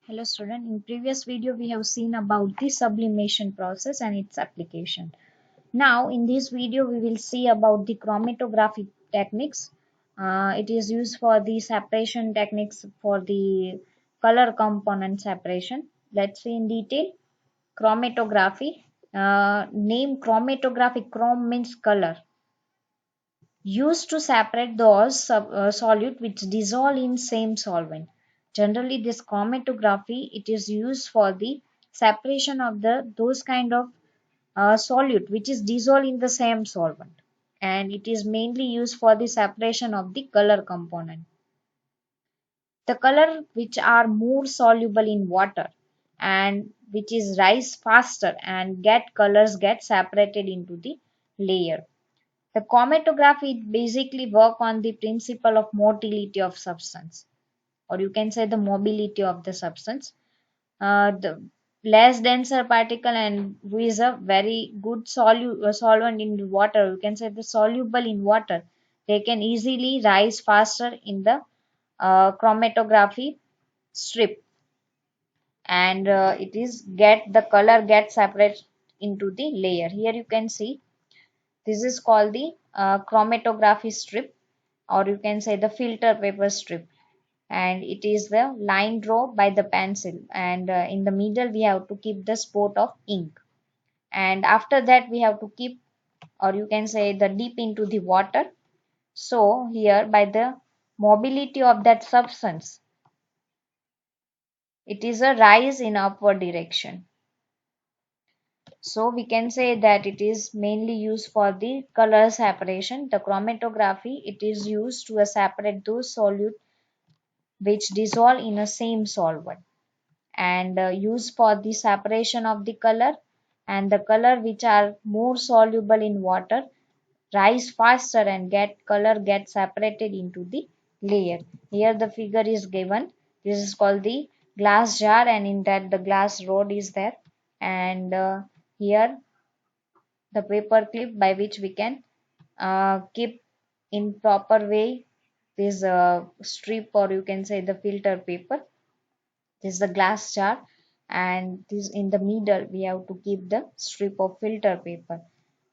Hello student, in previous video we have seen about the sublimation process and its application. Now in this video we will see about the chromatography techniques. It is used for the separation techniques for the color component separation. Let's see in detail. Chromatography. Name chromatography. Chrome means color. Used to separate those solute which dissolve in same solvent. Generally, this chromatography it is used for the separation of the those kind of solute which is dissolved in the same solvent, and it is mainly used for the separation of the color component. The color which are more soluble in water and which is rise faster and get colors get separated into the layer. The chromatography basically work on the principle of motility of substance, or you can say the mobility of the substance. The less denser particle and who is a very good solvent in water, you can say the soluble in water, they can easily rise faster in the chromatography strip, and it is get the color get separate into the layer. Here you can see this is called the chromatography strip, or you can say the filter paper strip, and it is the line draw by the pencil, and in the middle we have to keep the spot of ink, and after that we have to keep, or you can say the dip into the water. So here by the mobility of that substance, it is a rise in upward direction. So we can say that it is mainly used for the color separation. The chromatography, it is used to separate those solute which dissolve in a same solvent, and used for the separation of the color, and the color which are more soluble in water rise faster and get color get separated into the layer. Here the figure is given. This is called the glass jar, and in that the glass rod is there, and here the paper clip by which we can keep in proper way this strip, or you can say the filter paper. This is the glass jar, and this in the middle we have to keep the strip of filter paper,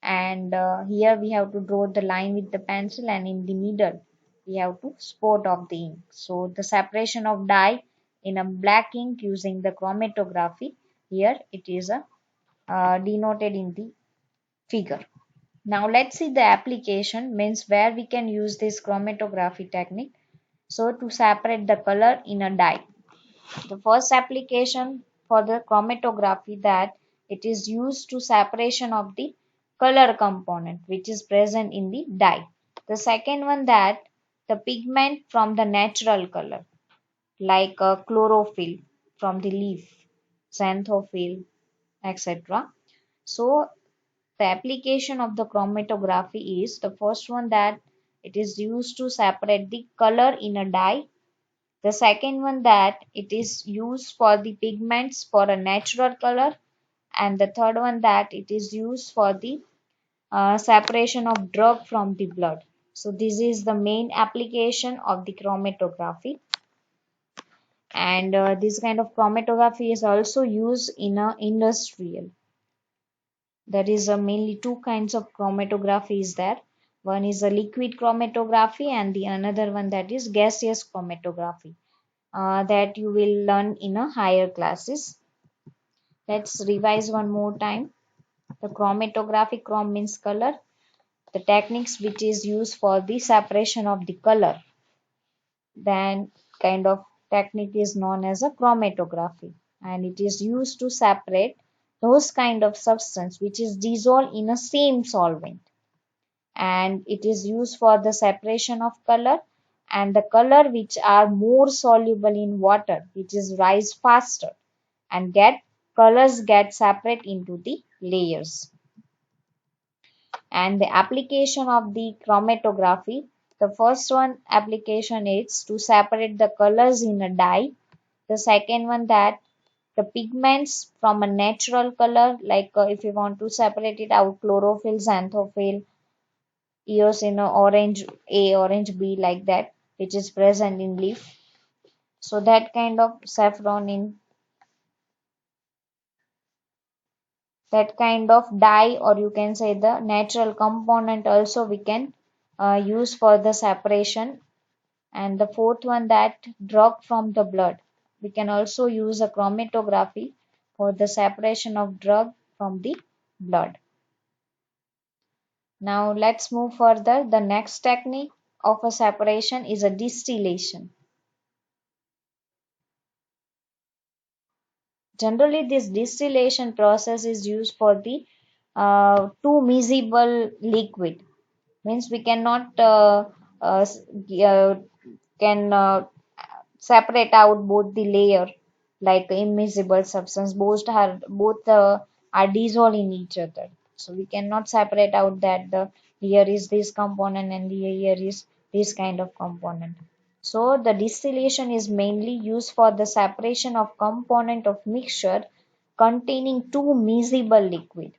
and here we have to draw the line with the pencil, and in the middle we have to spot of the ink. So the separation of dye in a black ink using the chromatography, here it is denoted in the figure. Now let's see the application, means where we can use this chromatography technique. So to separate the color in a dye. The first application for the chromatography, that it is used to separation of the color component which is present in the dye. The second one, that the pigment from the natural color, like chlorophyll from the leaf, xanthophyll, etc. So the application of the chromatography is the first one, that it is used to separate the color in a dye. The second one, that it is used for the pigments for a natural color, and the third one, that it is used for the separation of drug from the blood. So this is the main application of the chromatography, and this kind of chromatography is also used in a industrial. There is mainly two kinds of chromatography is there. One is a liquid chromatography, and the another one, that is gaseous chromatography, that you will learn in a higher classes. Let's revise one more time. The chromatography, chrom means color. The techniques which is used for the separation of the color, then kind of technique is known as a chromatography, and it is used to separate those kind of substance which is dissolved in a same solvent, and it is used for the separation of color, and the color which are more soluble in water which is rise faster and get colors get separate into the layers. And the application of the chromatography, the first one application is to separate the colors in a dye. The second one, that the pigments from a natural color, like if you want to separate it out, chlorophyll, xanthophyll, eosino, orange A, orange B, like that, which is present in leaf. So that kind of saffron in that kind of dye, or you can say the natural component also we can use for the separation. And the fourth one, that drug from the blood, we can also use a chromatography for the separation of drug from the blood. Now let's move further. The next technique of a separation is a distillation. Generally, this distillation process is used for the two miscible liquid. Means we cannot can separate out both the layer like immiscible substance. Both are dissolved in each other. So we cannot separate out that the here is this component and the here is this kind of component. So the distillation is mainly used for the separation of component of mixture containing two miscible liquid,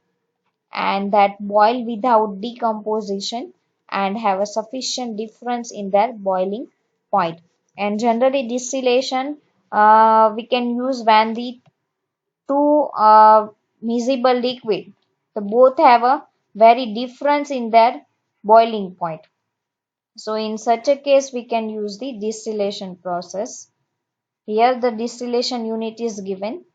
and that boil without decomposition and have a sufficient difference in their boiling point. And generally distillation we can use when the two miscible liquid, the both have a very difference in their boiling point. So in such a case we can use the distillation process. Here the distillation unit is given.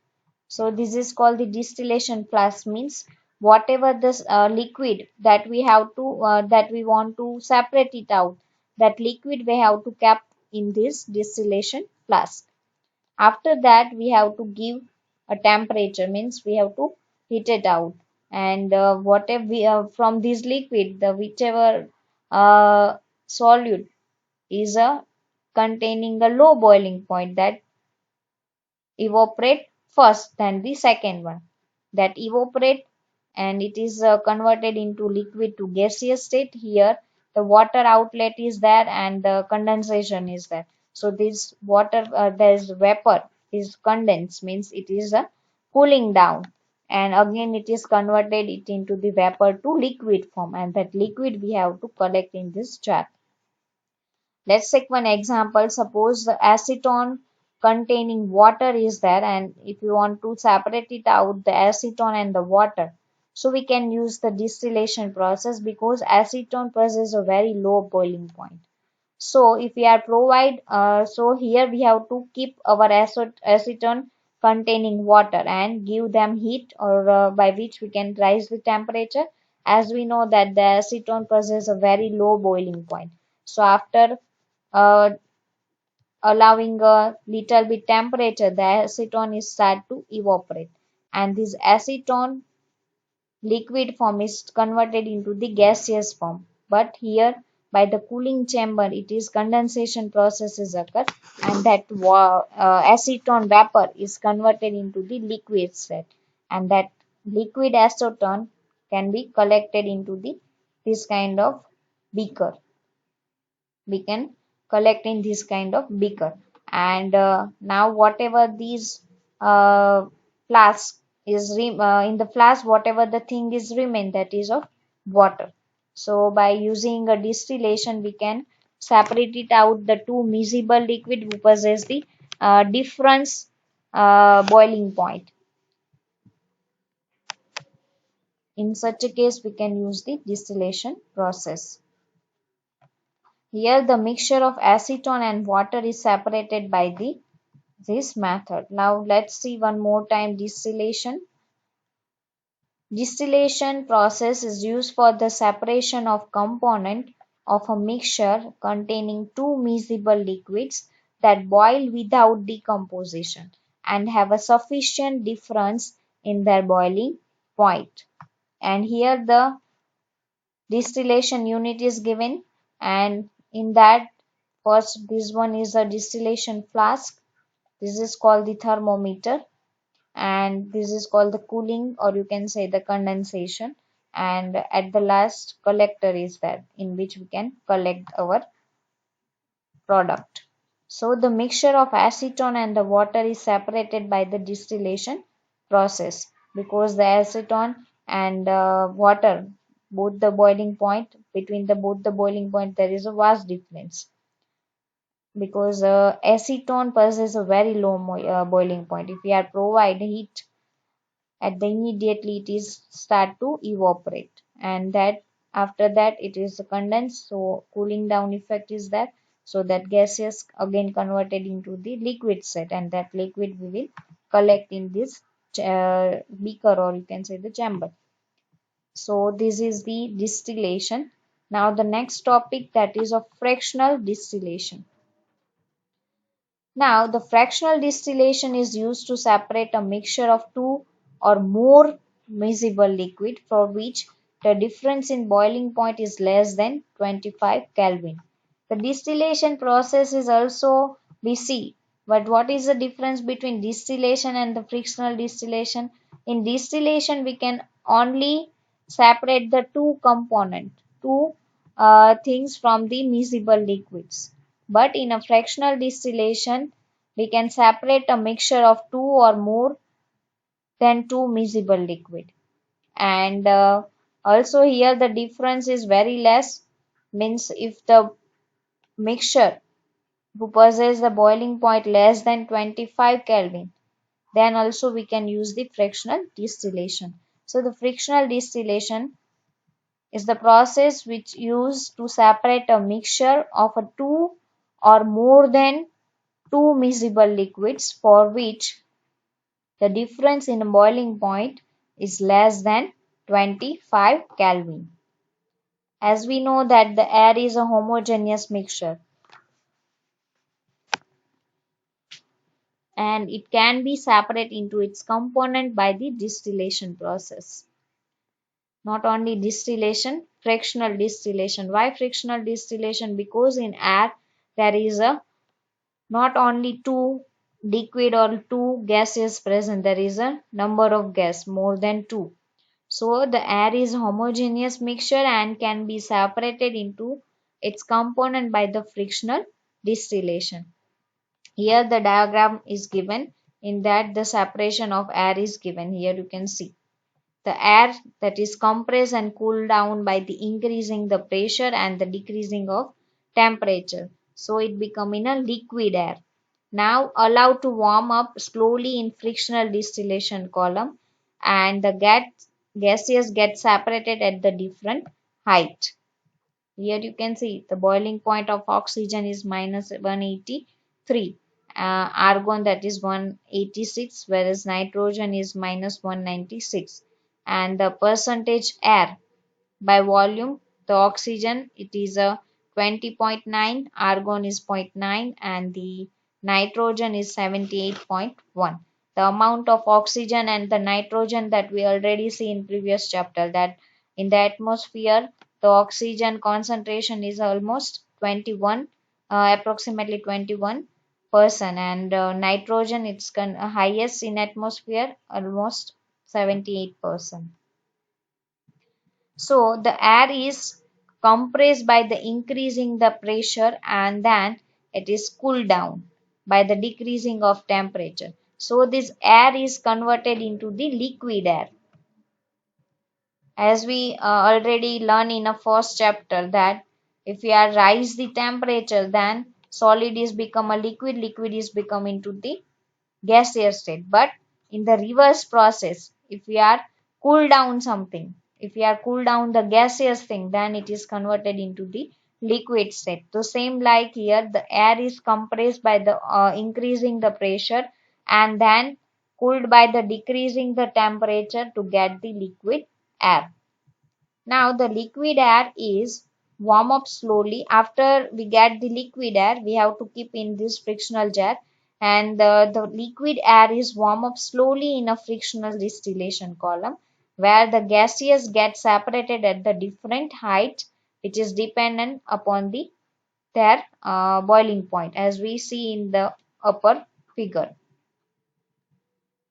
So this is called the distillation flask. Means whatever this liquid that we have to that we want to separate it out, that liquid we have to cap in this distillation flask. After that we have to give a temperature, means we have to heat it out. And whatever we from this liquid, the whichever solute is containing a low boiling point, that evaporate first, then the second one that evaporate, and it is converted into liquid to gaseous state. Here the water outlet is there and the condensation is there. So this water, there is vapor is condensed, means it is cooling down, and again it is converted it into the vapor to liquid form, and that liquid we have to collect in this jar. Let's take one example. Suppose the acetone containing water is there, and if you want to separate it out, the acetone and the water, so we can use the distillation process because acetone possesses a very low boiling point. So if we are provide, so here we have to keep our acetone containing water and give them heat, or by which we can rise the temperature. As we know that the acetone possesses a very low boiling point. So after uh, allowing a little bit temperature, the acetone is start to evaporate, and this acetone liquid form is converted into the gaseous form. But here by the cooling chamber, it is condensation processes occur, and that acetone vapor is converted into the liquid state, and that liquid acetone can be collected into the this kind of beaker. We can collect in this kind of beaker. And now whatever these uh, flask in the flask, whatever the thing is remain, that is of water. So by using a distillation we can separate it out the two miscible liquid who possess the difference boiling point. In such a case we can use the distillation process. Here the mixture of acetone and water is separated by the this method. Now let's see one more time distillation. Distillation process is used for the separation of component of a mixture containing two miscible liquids that boil without decomposition and have a sufficient difference in their boiling point. And here the distillation unit is given, and in that first this one is a distillation flask. This is called the thermometer, and this is called the cooling, or you can say the condensation. And at the last collector is there in which we can collect our product. So the mixture of acetone and the water is separated by the distillation process because the acetone and water, both the boiling point, between the both the boiling point there is a vast difference, because acetone possesses a very low boiling point. If we are provide heat at the immediately it is start to evaporate, and that after that it is condensed, so cooling down effect is there, so that gas is again converted into the liquid set, and that liquid we will collect in this beaker, or you can say the chamber. So this is the distillation. Now the next topic, that is of fractional distillation. Now, the fractional distillation is used to separate a mixture of two or more miscible liquid for which the difference in boiling point is less than 25 Kelvin. The distillation process is also we see, but what is the difference between distillation and the frictional distillation? In distillation, we can only separate the two component, two things from the miscible liquids. But in a fractional distillation, we can separate a mixture of two or more than two miscible liquid. And also here the difference is very less. Means if the mixture possesses the boiling point less than 25 Kelvin, then also we can use the fractional distillation. So the frictional distillation is the process which used to separate a mixture of a two or more than two miscible liquids for which the difference in boiling point is less than 25 Kelvin. As we know that the air is a homogeneous mixture and it can be separated into its component by the distillation process. Not only distillation, fractional distillation. Why fractional distillation? Because in air there is a not only two liquid or two gases present, there is a number of gas more than two. So the air is homogeneous mixture and can be separated into its component by the frictional distillation. Here the diagram is given, in that the separation of air is given. Here you can see the air that is compressed and cooled down by the increasing the pressure and the decreasing of temperature. So it become in a liquid air. Now allowed to warm up slowly in frictional distillation column, and the gases get separated at the different height. Here you can see the boiling point of oxygen is minus 183, argon that is 186, whereas nitrogen is minus 196, and the percentage air by volume, the oxygen it is a 20.9, argon is 0.9, and the nitrogen is 78.1. The amount of oxygen and the nitrogen that we already see in previous chapter, that in the atmosphere the oxygen concentration is almost 21, approximately 21%, and nitrogen it's highest in atmosphere, almost 78%. So the air is compressed by the increasing the pressure, and then it is cooled down by the decreasing of temperature. So this air is converted into the liquid air. As we already learned in a first chapter that if we are rise the temperature, then solid is become a liquid, liquid is become into the gaseous state. But in the reverse process, if we are cool down something, if we are cool down the gaseous thing, then it is converted into the liquid state. So same like here, the air is compressed by the increasing the pressure, and then cooled by the decreasing the temperature to get the liquid air. Now the liquid air is warm up slowly. After we get the liquid air, we have to keep in this frictional jar, and the liquid air is warm up slowly in a frictional distillation column, where the gases get separated at the different height, which is dependent upon their boiling point, as we see in the upper figure.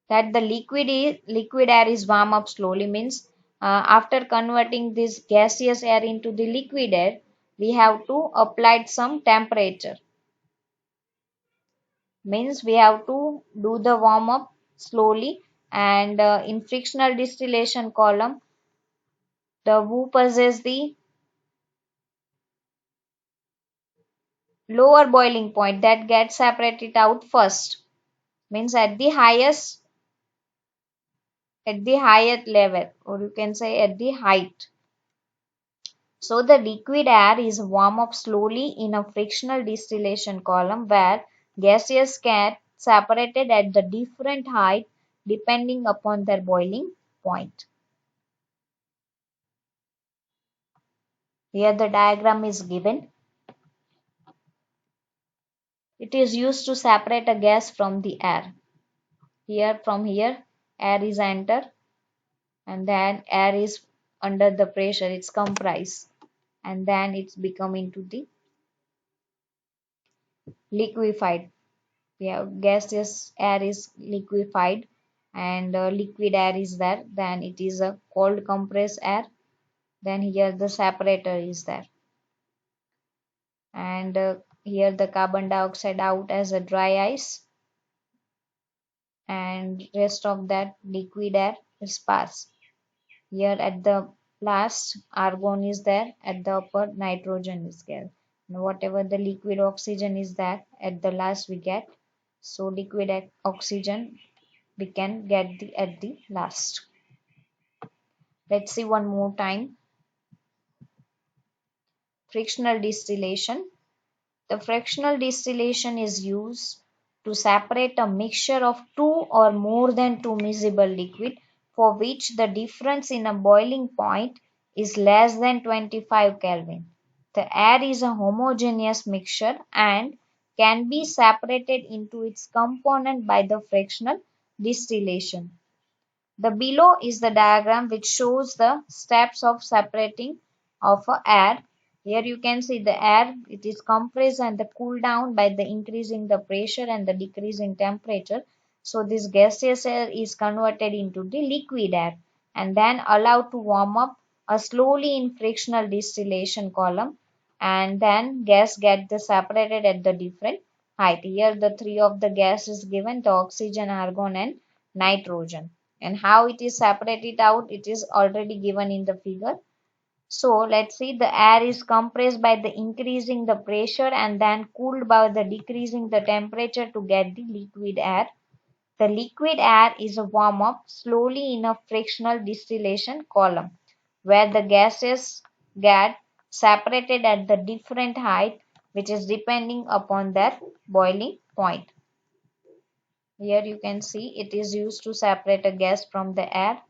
That the liquid air is warm up slowly means after converting this gaseous air into the liquid air, we have to apply some temperature, means we have to do the warm up slowly, and in frictional distillation column, the who possess the lower boiling point that gets separated out first, means at the highest at the highest level, or you can say at the height. So the liquid air is warm up slowly in a frictional distillation column where gases get separated at the different height depending upon their boiling point. Here the diagram is given. It is used to separate a gas from the air. Here from here air is enter, and then air is under the pressure, it's compressed, and then it's become into the liquefied. Yeah, gaseous air is liquefied, and liquid air is there, then it is a cold compressed air, then here the separator is there, and here the carbon dioxide out as a dry ice, and rest of that liquid air is passed. Here at the last argon is there, at the upper nitrogen is there, and whatever the liquid oxygen is there at the last we get. So liquid oxygen we can get at the last. Let's see one more time. Frictional distillation. The frictional distillation is used to separate a mixture of two or more than two miscible liquid for which the difference in a boiling point is less than 25 Kelvin. The air is a homogeneous mixture and can be separated into its component by the frictional distillation. The below is the diagram which shows the steps of separating of air. Here you can see the air, it is compressed and the cool down by the increasing the pressure and the decreasing temperature. So this gaseous air is converted into the liquid air and then allowed to warm up slowly in frictional distillation column, and then gas get the separated at the different height. Here the three of the gas is given, the oxygen, argon and nitrogen, and how it is separated out it is already given in the figure. So let's see, the air is compressed by the increasing the pressure and then cooled by the decreasing the temperature to get the liquid air. The liquid air is warm up slowly in a frictional distillation column where the gases get separated at the different height which is depending upon their boiling point. Here you can see it is used to separate a gas from the air.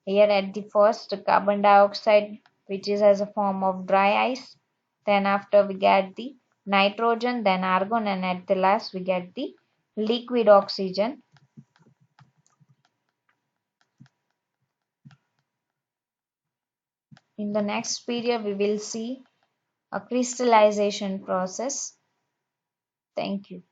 Here at the first carbon dioxide which is as a form of dry ice. Then after we get the nitrogen, then argon, and at the last we get the liquid oxygen. In the next period we will see a crystallization process. Thank you.